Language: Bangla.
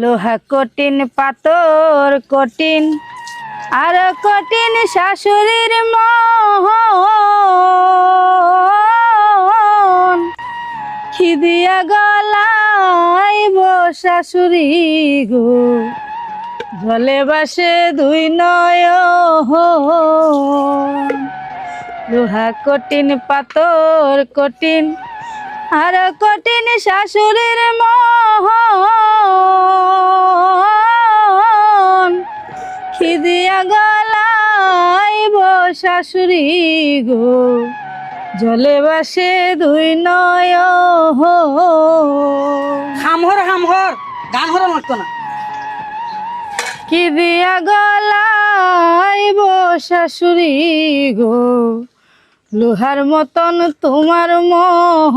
লোহা কঠিন পাথর কঠিন আর কঠিন শাশুড়ির মন খিদিয়া গলাইব শাশুড়ি গো জলে বাসে দুই নয়ন লোহা কঠিন পাথর কঠিন আর কঠিন শাশুড়ির মন খিদিয়া গলাইব শাশুড়ি গো জলে বাসে দুই নয়ন। হামহর হামহর গান হরে লাগতো না। কি দিয়া গলাইব শাশুড়ি গো লোহার মতন তোমার মোহ